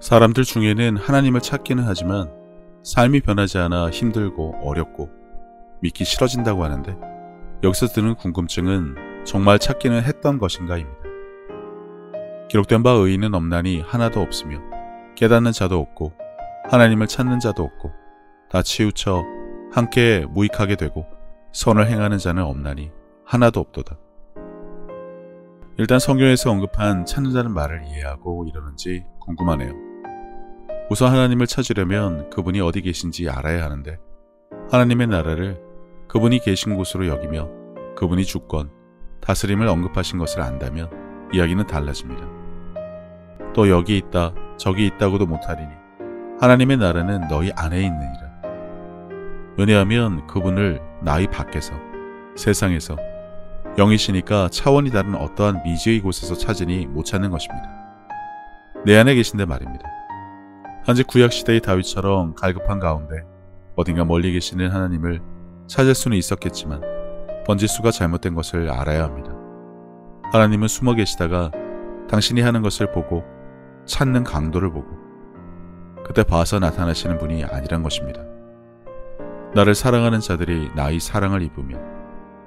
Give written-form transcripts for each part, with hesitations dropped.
사람들 중에는 하나님을 찾기는 하지만 삶이 변하지 않아 힘들고 어렵고 믿기 싫어진다고 하는데, 여기서 드는 궁금증은 정말 찾기는 했던 것인가입니다. 기록된 바 의인은 없나니 하나도 없으며 깨닫는 자도 없고 하나님을 찾는 자도 없고 다 치우쳐 함께 무익하게 되고 선을 행하는 자는 없나니 하나도 없도다. 일단 성경에서 언급한 찾는다는 말을 이해하고 이러는지 궁금하네요. 우선 하나님을 찾으려면 그분이 어디 계신지 알아야 하는데, 하나님의 나라를 그분이 계신 곳으로 여기며 그분이 주권, 다스림을 언급하신 것을 안다면 이야기는 달라집니다. 또 여기 있다, 저기 있다고도 못하리니 하나님의 나라는 너희 안에 있느니라. 왜냐하면 그분을 나의 밖에서, 세상에서, 영이시니까 차원이 다른 어떠한 미지의 곳에서 찾으니 못 찾는 것입니다. 내 안에 계신데 말입니다. 한지 구약시대의 다윗처럼 갈급한 가운데 어딘가 멀리 계시는 하나님을 찾을 수는 있었겠지만 번지수가 잘못된 것을 알아야 합니다. 하나님은 숨어 계시다가 당신이 하는 것을 보고 찾는 강도를 보고 그때 봐서 나타나시는 분이 아니란 것입니다. 나를 사랑하는 자들이 나의 사랑을 입으며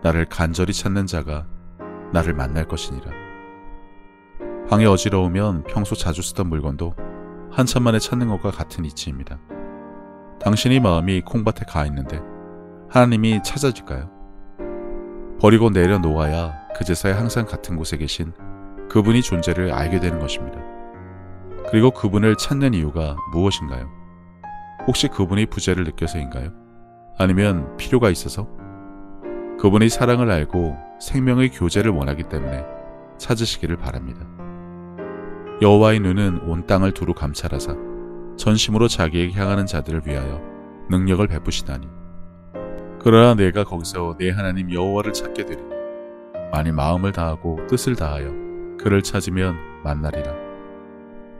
나를 간절히 찾는 자가 나를 만날 것이니라. 방이 어지러우면 평소 자주 쓰던 물건도 한참 만에 찾는 것과 같은 이치입니다. 당신의 마음이 콩밭에 가 있는데 하나님이 찾아질까요? 버리고 내려놓아야 그제서야 항상 같은 곳에 계신 그분이 존재를 알게 되는 것입니다. 그리고 그분을 찾는 이유가 무엇인가요? 혹시 그분이 부재를 느껴서인가요? 아니면 필요가 있어서? 그분의 사랑을 알고 생명의 교제를 원하기 때문에 찾으시기를 바랍니다. 여호와의 눈은 온 땅을 두루 감찰하사 전심으로 자기에게 향하는 자들을 위하여 능력을 베푸시다니. 그러나 내가 거기서 내 하나님 여호와를 찾게 되리니 만일 마음을 다하고 뜻을 다하여 그를 찾으면 만나리라.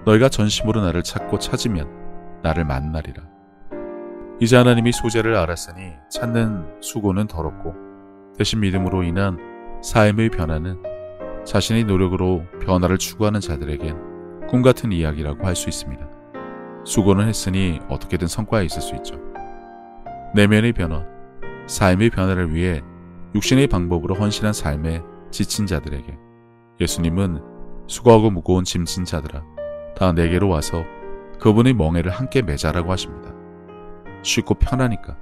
너희가 전심으로 나를 찾고 찾으면 나를 만나리라. 이제 하나님이 소재를 알았으니 찾는 수고는 덜었고 대신 믿음으로 인한 삶의 변화는 자신의 노력으로 변화를 추구하는 자들에겐 꿈같은 이야기라고 할 수 있습니다. 수고는 했으니 어떻게든 성과가 있을 수 있죠. 내면의 변화, 삶의 변화를 위해 육신의 방법으로 헌신한 삶에 지친 자들에게 예수님은 수고하고 무거운 짐진 자들아 다 내게로 와서 그분의 멍에를 함께 매자라고 하십니다. 쉽고 편하니까.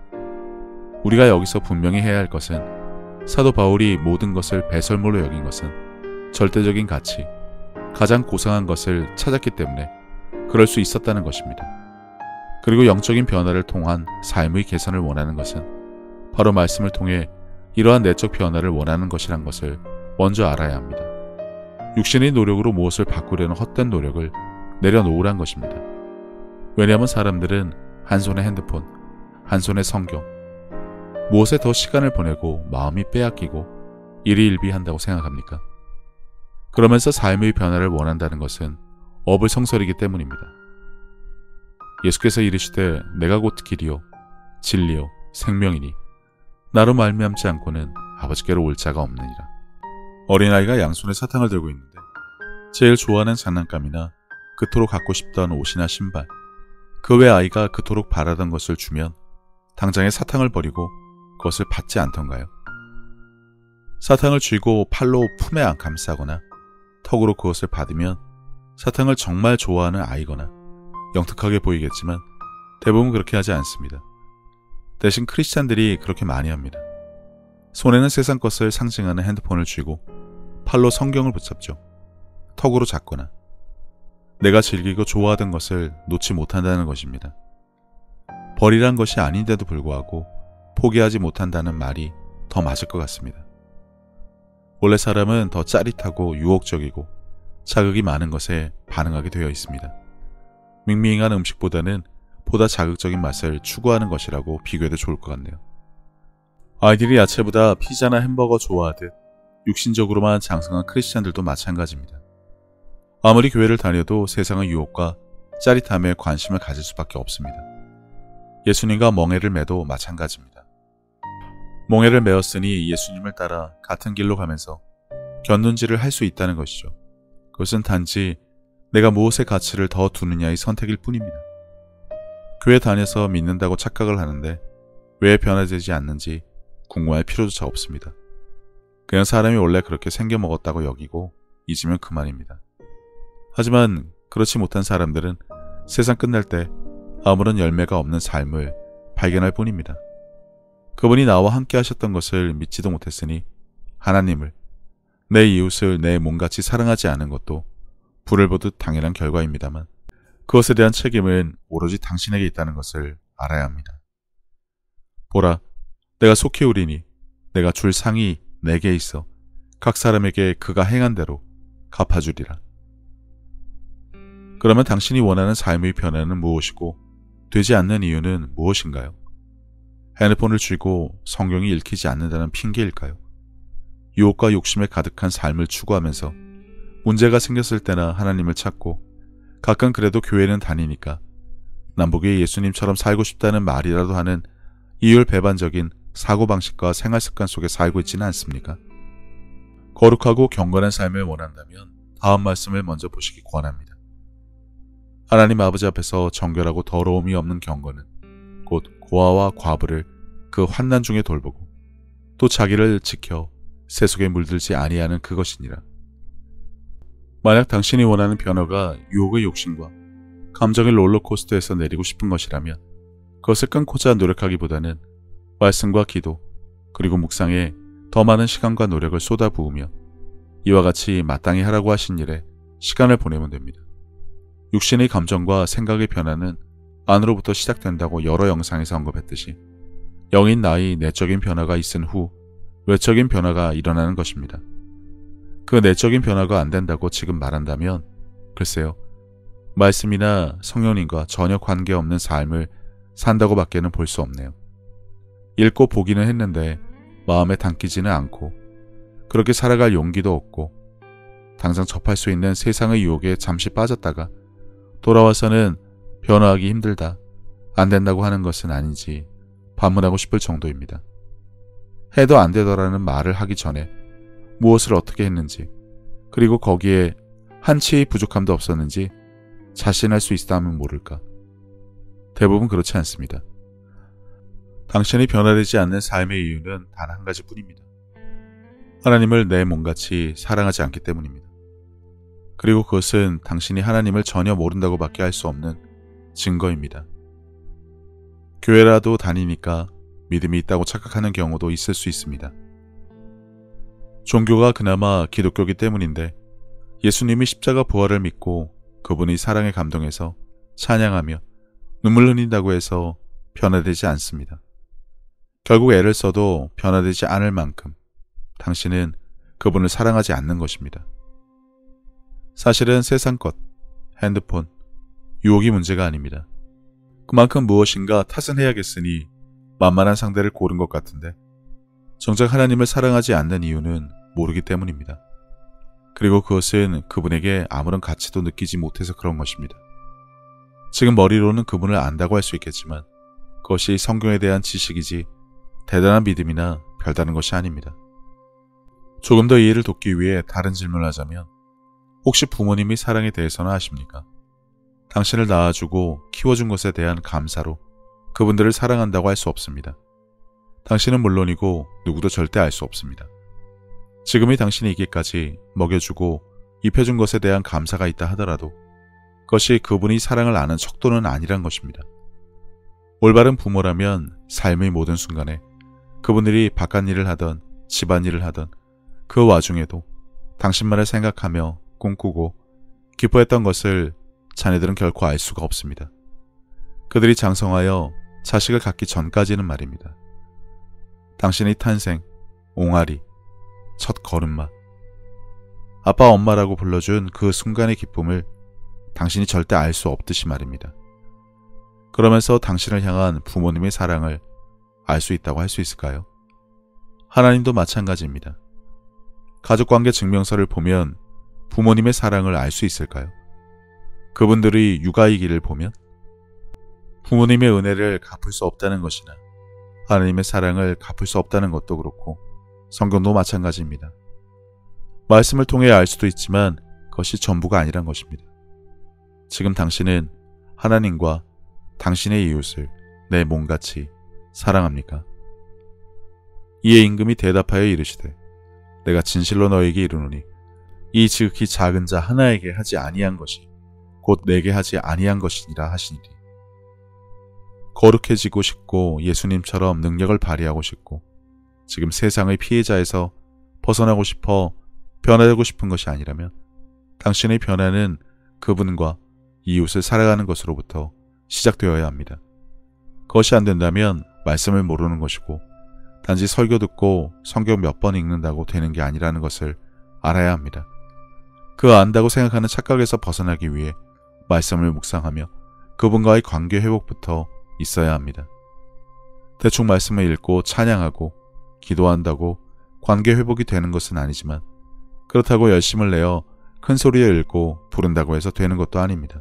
우리가 여기서 분명히 해야 할 것은 사도 바울이 모든 것을 배설물로 여긴 것은 절대적인 가치, 가장 고상한 것을 찾았기 때문에 그럴 수 있었다는 것입니다. 그리고 영적인 변화를 통한 삶의 개선을 원하는 것은 바로 말씀을 통해 이러한 내적 변화를 원하는 것이란 것을 먼저 알아야 합니다. 육신의 노력으로 무엇을 바꾸려는 헛된 노력을 내려놓으란 것입니다. 왜냐하면 사람들은 한 손에 핸드폰, 한 손에 성경, 무엇에 더 시간을 보내고 마음이 빼앗기고 일희일비한다고 생각합니까? 그러면서 삶의 변화를 원한다는 것은 어불성설이기 때문입니다. 예수께서 이르시되 내가 곧 길이요 진리요 생명이니 나로 말미암지 않고는 아버지께로 올 자가 없느니라. 어린아이가 양손에 사탕을 들고 있는데 제일 좋아하는 장난감이나 그토록 갖고 싶던 옷이나 신발, 그 외 아이가 그토록 바라던 것을 주면 당장에 사탕을 버리고 그것을 받지 않던가요? 사탕을 쥐고 팔로 품에 안 감싸거나 턱으로 그것을 받으면 사탕을 정말 좋아하는 아이거나 영특하게 보이겠지만 대부분 그렇게 하지 않습니다. 대신 크리스찬들이 그렇게 많이 합니다. 손에는 세상 것을 상징하는 핸드폰을 쥐고 팔로 성경을 붙잡죠. 턱으로 잡거나 내가 즐기고 좋아하던 것을 놓지 못한다는 것입니다. 버리란 것이 아닌데도 불구하고 포기하지 못한다는 말이 더 맞을 것 같습니다. 원래 사람은 더 짜릿하고 유혹적이고 자극이 많은 것에 반응하게 되어 있습니다. 밍밍한 음식보다는 보다 자극적인 맛을 추구하는 것이라고 비교해도 좋을 것 같네요. 아이들이 야채보다 피자나 햄버거 좋아하듯 육신적으로만 장성한 크리스찬들도 마찬가지입니다. 아무리 교회를 다녀도 세상의 유혹과 짜릿함에 관심을 가질 수밖에 없습니다. 예수님과 멍에를 매도 마찬가지입니다. 멍에를 메었으니 예수님을 따라 같은 길로 가면서 곁눈질을 할 수 있다는 것이죠. 그것은 단지 내가 무엇의 가치를 더 두느냐의 선택일 뿐입니다. 교회 다녀서 믿는다고 착각을 하는데 왜 변화되지 않는지 궁금할 필요조차 없습니다. 그냥 사람이 원래 그렇게 생겨먹었다고 여기고 잊으면 그만입니다. 하지만 그렇지 못한 사람들은 세상 끝날 때 아무런 열매가 없는 삶을 발견할 뿐입니다. 그분이 나와 함께 하셨던 것을 믿지도 못했으니 하나님을, 내 이웃을 내 몸같이 사랑하지 않은 것도 불을 보듯 당연한 결과입니다만 그것에 대한 책임은 오로지 당신에게 있다는 것을 알아야 합니다. 보라, 내가 속히 오리니 내가 줄 상이 내게 있어 각 사람에게 그가 행한 대로 갚아주리라. 그러면 당신이 원하는 삶의 변화는 무엇이고 되지 않는 이유는 무엇인가요? 핸드폰을 쥐고 성경이 읽히지 않는다는 핑계일까요? 유혹과 욕심에 가득한 삶을 추구하면서 문제가 생겼을 때나 하나님을 찾고 가끔 그래도 교회는 다니니까 남보기에 예수님처럼 살고 싶다는 말이라도 하는 이율배반적인 사고방식과 생활습관 속에 살고 있지는 않습니까? 거룩하고 경건한 삶을 원한다면 다음 말씀을 먼저 보시기 권합니다. 하나님 아버지 앞에서 정결하고 더러움이 없는 경건은 곧 고아와 과부를 그 환난 중에 돌보고 또 자기를 지켜 세속에 물들지 아니하는 그것이니라. 만약 당신이 원하는 변화가 유혹의 욕심과 감정의 롤러코스터에서 내리고 싶은 것이라면 그것을 끊고자 노력하기보다는 말씀과 기도 그리고 묵상에 더 많은 시간과 노력을 쏟아부으며 이와 같이 마땅히 하라고 하신 일에 시간을 보내면 됩니다. 육신의 감정과 생각의 변화는 안으로부터 시작된다고 여러 영상에서 언급했듯이 영인 나의 내적인 변화가 있은 후 외적인 변화가 일어나는 것입니다. 그 내적인 변화가 안 된다고 지금 말한다면 글쎄요, 말씀이나 성령님과 전혀 관계없는 삶을 산다고 밖에는 볼 수 없네요. 읽고 보기는 했는데 마음에 담기지는 않고 그렇게 살아갈 용기도 없고 당장 접할 수 있는 세상의 유혹에 잠시 빠졌다가 돌아와서는 변화하기 힘들다, 안 된다고 하는 것은 아닌지 반문하고 싶을 정도입니다. 해도 안 되더라는 말을 하기 전에 무엇을 어떻게 했는지 그리고 거기에 한치의 부족함도 없었는지 자신할 수 있다면 모를까. 대부분 그렇지 않습니다. 당신이 변화되지 않는 삶의 이유는 단 한 가지뿐입니다. 하나님을 내 몸같이 사랑하지 않기 때문입니다. 그리고 그것은 당신이 하나님을 전혀 모른다고 밖에 할 수 없는 증거입니다. 교회라도 다니니까 믿음이 있다고 착각하는 경우도 있을 수 있습니다. 종교가 그나마 기독교이기 때문인데 예수님이 십자가 부활을 믿고 그분의 사랑에 감동해서 찬양하며 눈물 흘린다고 해서 변화되지 않습니다. 결국 애를 써도 변화되지 않을 만큼 당신은 그분을 사랑하지 않는 것입니다. 사실은 세상 것, 핸드폰, 유혹이 문제가 아닙니다. 그만큼 무엇인가 탓은 해야겠으니 만만한 상대를 고른 것 같은데 정작 하나님을 사랑하지 않는 이유는 모르기 때문입니다. 그리고 그것은 그분에게 아무런 가치도 느끼지 못해서 그런 것입니다. 지금 머리로는 그분을 안다고 할 수 있겠지만 그것이 성경에 대한 지식이지 대단한 믿음이나 별다른 것이 아닙니다. 조금 더 이해를 돕기 위해 다른 질문을 하자면 혹시 부모님의 사랑에 대해서는 아십니까? 당신을 낳아주고 키워준 것에 대한 감사로 그분들을 사랑한다고 할 수 없습니다. 당신은 물론이고 누구도 절대 알 수 없습니다. 지금의 당신이 있기까지 먹여주고 입혀준 것에 대한 감사가 있다 하더라도 그것이 그분이 사랑을 아는 척도는 아니란 것입니다. 올바른 부모라면 삶의 모든 순간에 그분들이 바깥일을 하던 집안일을 하던 그 와중에도 당신만을 생각하며 꿈꾸고 기뻐했던 것을 자녀들은 결코 알 수가 없습니다. 그들이 장성하여 자식을 갖기 전까지는 말입니다. 당신의 탄생, 옹알이, 첫 걸음마, 아빠 엄마라고 불러준 그 순간의 기쁨을 당신이 절대 알 수 없듯이 말입니다. 그러면서 당신을 향한 부모님의 사랑을 알 수 있다고 할 수 있을까요? 하나님도 마찬가지입니다. 가족관계 증명서를 보면 부모님의 사랑을 알 수 있을까요? 그분들의 육아의 길을 보면 부모님의 은혜를 갚을 수 없다는 것이나 하나님의 사랑을 갚을 수 없다는 것도 그렇고 성경도 마찬가지입니다. 말씀을 통해 알 수도 있지만 그것이 전부가 아니란 것입니다. 지금 당신은 하나님과 당신의 이웃을 내 몸같이 사랑합니까? 이에 임금이 대답하여 이르시되 내가 진실로 너에게 이르노니 이 지극히 작은 자 하나에게 하지 아니한 것이 곧 내게 하지 아니한 것이니라 하시니리. 거룩해지고 싶고 예수님처럼 능력을 발휘하고 싶고 지금 세상의 피해자에서 벗어나고 싶어 변화되고 싶은 것이 아니라면 당신의 변화는 그분과 이웃을 살아가는 것으로부터 시작되어야 합니다. 그것이 안 된다면 말씀을 모르는 것이고 단지 설교 듣고 성경 몇 번 읽는다고 되는 게 아니라는 것을 알아야 합니다. 그 안다고 생각하는 착각에서 벗어나기 위해 말씀을 묵상하며 그분과의 관계 회복부터 있어야 합니다. 대충 말씀을 읽고 찬양하고 기도한다고 관계 회복이 되는 것은 아니지만 그렇다고 열심을 내어 큰 소리에 읽고 부른다고 해서 되는 것도 아닙니다.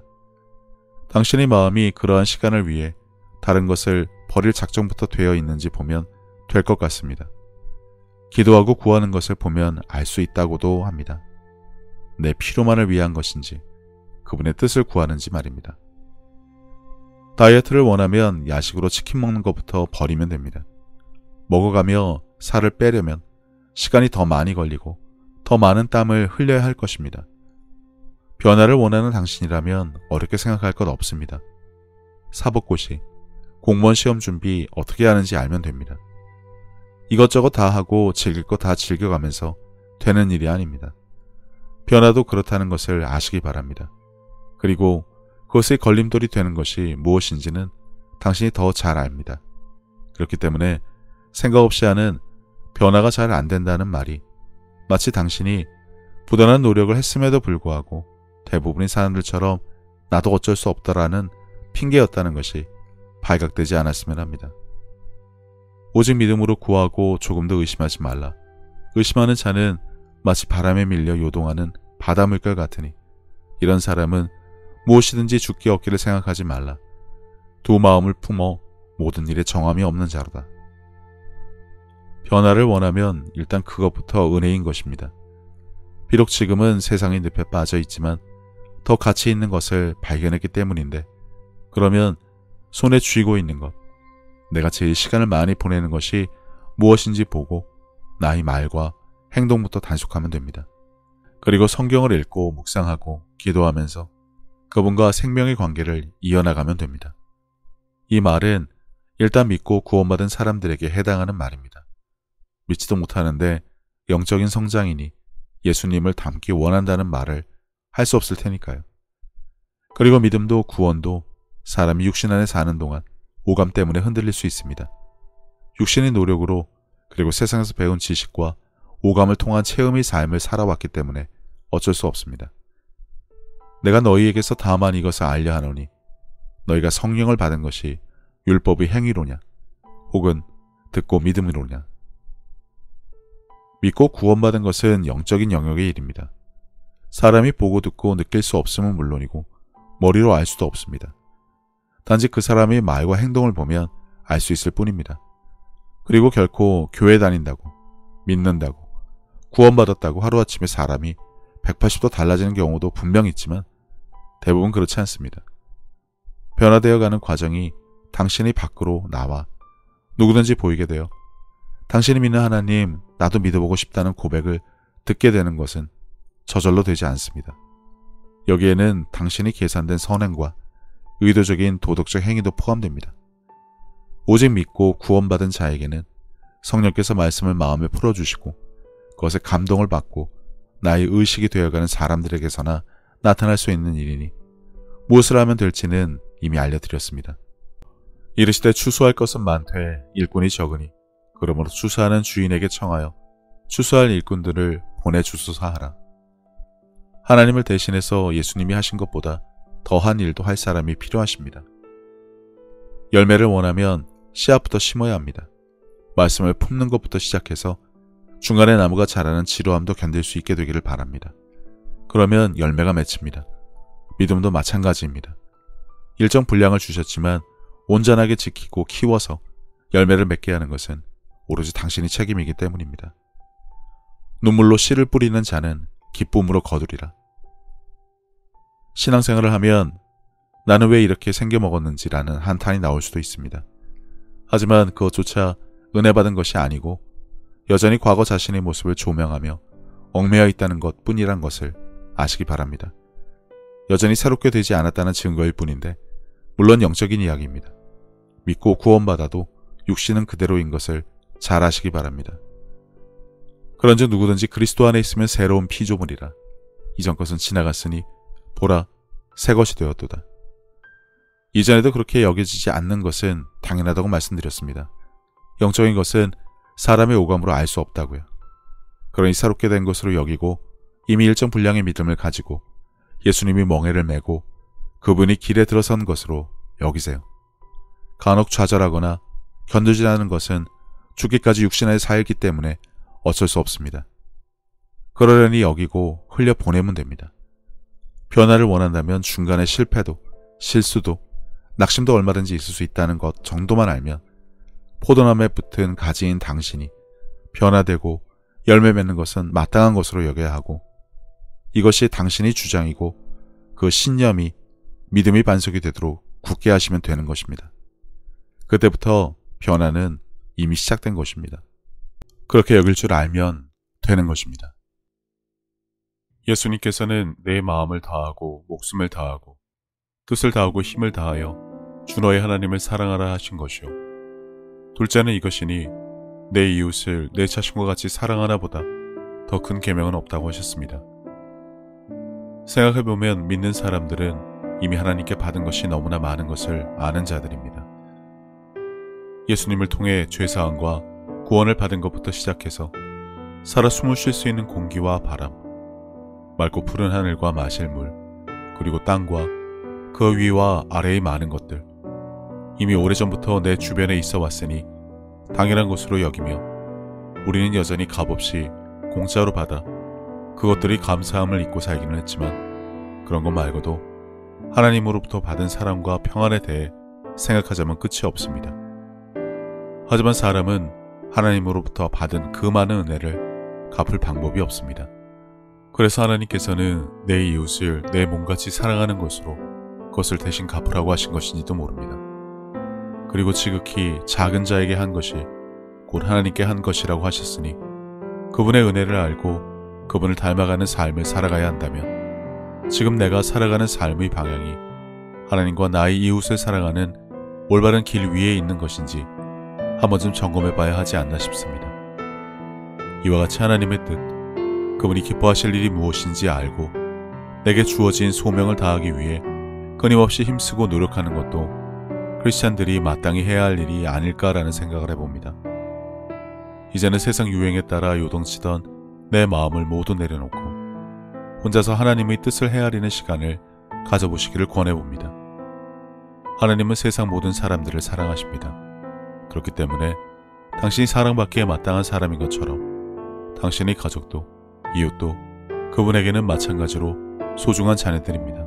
당신의 마음이 그러한 시간을 위해 다른 것을 버릴 작정부터 되어 있는지 보면 될 것 같습니다. 기도하고 구하는 것을 보면 알 수 있다고도 합니다. 내 필요만을 위한 것인지 그분의 뜻을 구하는지 말입니다. 다이어트를 원하면 야식으로 치킨 먹는 것부터 버리면 됩니다. 먹어가며 살을 빼려면 시간이 더 많이 걸리고 더 많은 땀을 흘려야 할 것입니다. 변화를 원하는 당신이라면 어렵게 생각할 것 없습니다. 사법고시, 공무원 시험 준비 어떻게 하는지 알면 됩니다. 이것저것 다 하고 즐길 거 다 즐겨가면서 되는 일이 아닙니다. 변화도 그렇다는 것을 아시기 바랍니다. 그리고 그것의 걸림돌이 되는 것이 무엇인지는 당신이 더 잘 압니다. 그렇기 때문에 생각 없이 하는 변화가 잘 안 된다는 말이 마치 당신이 부단한 노력을 했음에도 불구하고 대부분의 사람들처럼 나도 어쩔 수 없다라는 핑계였다는 것이 발각되지 않았으면 합니다. 오직 믿음으로 구하고 조금도 의심하지 말라. 의심하는 자는 마치 바람에 밀려 요동하는 바닷물결 같으니 이런 사람은 무엇이든지 죽기 없기를 생각하지 말라. 두 마음을 품어 모든 일에 정함이 없는 자로다. 변화를 원하면 일단 그것부터 은혜인 것입니다. 비록 지금은 세상의 늪에 빠져 있지만 더 가치 있는 것을 발견했기 때문인데 그러면 손에 쥐고 있는 것, 내가 제일 시간을 많이 보내는 것이 무엇인지 보고 나의 말과 행동부터 단속하면 됩니다. 그리고 성경을 읽고 묵상하고 기도하면서 그분과 생명의 관계를 이어나가면 됩니다. 이 말은 일단 믿고 구원받은 사람들에게 해당하는 말입니다. 믿지도 못하는데 영적인 성장이니 예수님을 닮기 원한다는 말을 할 수 없을 테니까요. 그리고 믿음도 구원도 사람이 육신 안에 사는 동안 오감 때문에 흔들릴 수 있습니다. 육신의 노력으로 그리고 세상에서 배운 지식과 오감을 통한 체험의 삶을 살아왔기 때문에 어쩔 수 없습니다. 내가 너희에게서 다만 이것을 알려 하노니 너희가 성령을 받은 것이 율법의 행위로냐 혹은 듣고 믿음으로냐. 믿고 구원받은 것은 영적인 영역의 일입니다. 사람이 보고 듣고 느낄 수 없음은 물론이고 머리로 알 수도 없습니다. 단지 그 사람의 말과 행동을 보면 알 수 있을 뿐입니다. 그리고 결코 교회 다닌다고, 믿는다고, 구원받았다고 하루아침에 사람이 180도 달라지는 경우도 분명 있지만 대부분 그렇지 않습니다. 변화되어 가는 과정이 당신의 밖으로 나와 누구든지 보이게 되어 당신이 믿는 하나님, 나도 믿어보고 싶다는 고백을 듣게 되는 것은 저절로 되지 않습니다. 여기에는 당신이 계산된 선행과 의도적인 도덕적 행위도 포함됩니다. 오직 믿고 구원받은 자에게는 성령께서 말씀을 마음에 풀어주시고 그것에 감동을 받고 나의 의식이 되어가는 사람들에게서나 나타날 수 있는 일이니 무엇을 하면 될지는 이미 알려드렸습니다. 이르시되 추수할 것은 많되 일꾼이 적으니 그러므로 추수하는 주인에게 청하여 추수할 일꾼들을 보내주소서 하라. 하나님을 대신해서 예수님이 하신 것보다 더한 일도 할 사람이 필요하십니다. 열매를 원하면 씨앗부터 심어야 합니다. 말씀을 품는 것부터 시작해서 중간에 나무가 자라는 지루함도 견딜 수 있게 되기를 바랍니다. 그러면 열매가 맺힙니다. 믿음도 마찬가지입니다. 일정 분량을 주셨지만 온전하게 지키고 키워서 열매를 맺게 하는 것은 오로지 당신이 책임이기 때문입니다. 눈물로 씨를 뿌리는 자는 기쁨으로 거두리라. 신앙생활을 하면 나는 왜 이렇게 생겨먹었는지라는 한탄이 나올 수도 있습니다. 하지만 그것조차 은혜 받은 것이 아니고 여전히 과거 자신의 모습을 조명하며 얽매여 있다는 것 뿐이란 것을 아시기 바랍니다. 여전히 새롭게 되지 않았다는 증거일 뿐인데 물론 영적인 이야기입니다. 믿고 구원받아도 육신은 그대로인 것을 잘 아시기 바랍니다. 그런즉 누구든지 그리스도 안에 있으면 새로운 피조물이라. 이전 것은 지나갔으니 보라 새 것이 되었도다. 이전에도 그렇게 여겨지지 않는 것은 당연하다고 말씀드렸습니다. 영적인 것은 사람의 오감으로 알 수 없다고요. 그러니 새롭게 된 것으로 여기고 이미 일정 분량의 믿음을 가지고 예수님이 멍에를 메고 그분이 길에 들어선 것으로 여기세요. 간혹 좌절하거나 견디지 않는 것은 죽기까지 육신 안에 살기 때문에 어쩔 수 없습니다. 그러려니 여기고 흘려 보내면 됩니다. 변화를 원한다면 중간에 실패도 실수도 낙심도 얼마든지 있을 수 있다는 것 정도만 알면 포도나무에 붙은 가지인 당신이 변화되고 열매 맺는 것은 마땅한 것으로 여겨야 하고 이것이 당신의 주장이고 그 신념이 믿음의 반석이 되도록 굳게 하시면 되는 것입니다. 그때부터 변화는 이미 시작된 것입니다. 그렇게 여길 줄 알면 되는 것입니다. 예수님께서는 내 마음을 다하고 목숨을 다하고 뜻을 다하고 힘을 다하여 주 너의 하나님을 사랑하라 하신 것이요. 둘째는 이것이니 내 이웃을 내 자신과 같이 사랑하나 보다 더 큰 계명은 없다고 하셨습니다. 생각해보면 믿는 사람들은 이미 하나님께 받은 것이 너무나 많은 것을 아는 자들입니다. 예수님을 통해 죄사함과 구원을 받은 것부터 시작해서 살아 숨을 쉴 수 있는 공기와 바람, 맑고 푸른 하늘과 마실 물, 그리고 땅과 그 위와 아래의 많은 것들, 이미 오래전부터 내 주변에 있어 왔으니 당연한 것으로 여기며 우리는 여전히 값없이 공짜로 받아 그것들이 감사함을 잊고 살기는 했지만 그런 것 말고도 하나님으로부터 받은 사랑과 평안에 대해 생각하자면 끝이 없습니다. 하지만 사람은 하나님으로부터 받은 그 많은 은혜를 갚을 방법이 없습니다. 그래서 하나님께서는 내 이웃을 내 몸같이 사랑하는 것으로 그것을 대신 갚으라고 하신 것인지도 모릅니다. 그리고 지극히 작은 자에게 한 것이 곧 하나님께 한 것이라고 하셨으니 그분의 은혜를 알고 그분을 닮아가는 삶을 살아가야 한다면 지금 내가 살아가는 삶의 방향이 하나님과 나의 이웃을 사랑하는 올바른 길 위에 있는 것인지 한 번쯤 점검해 봐야 하지 않나 싶습니다. 이와 같이 하나님의 뜻, 그분이 기뻐하실 일이 무엇인지 알고 내게 주어진 소명을 다하기 위해 끊임없이 힘쓰고 노력하는 것도 크리스찬들이 마땅히 해야 할 일이 아닐까라는 생각을 해봅니다. 이제는 세상 유행에 따라 요동치던 내 마음을 모두 내려놓고 혼자서 하나님의 뜻을 헤아리는 시간을 가져보시기를 권해봅니다. 하나님은 세상 모든 사람들을 사랑하십니다. 그렇기 때문에 당신이 사랑받기에 마땅한 사람인 것처럼 당신의 가족도 이웃도 그분에게는 마찬가지로 소중한 자녀들입니다.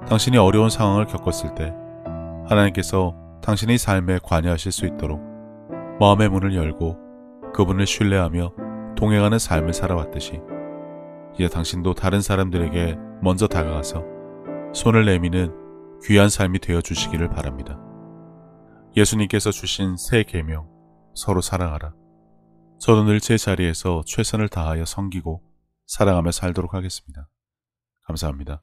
당신이 어려운 상황을 겪었을 때 하나님께서 당신의 삶에 관여하실 수 있도록 마음의 문을 열고 그분을 신뢰하며 동행하는 삶을 살아왔듯이 이제 당신도 다른 사람들에게 먼저 다가가서 손을 내미는 귀한 삶이 되어주시기를 바랍니다. 예수님께서 주신 새 계명, 서로 사랑하라. 저도 늘 제 자리에서 최선을 다하여 섬기고 사랑하며 살도록 하겠습니다. 감사합니다.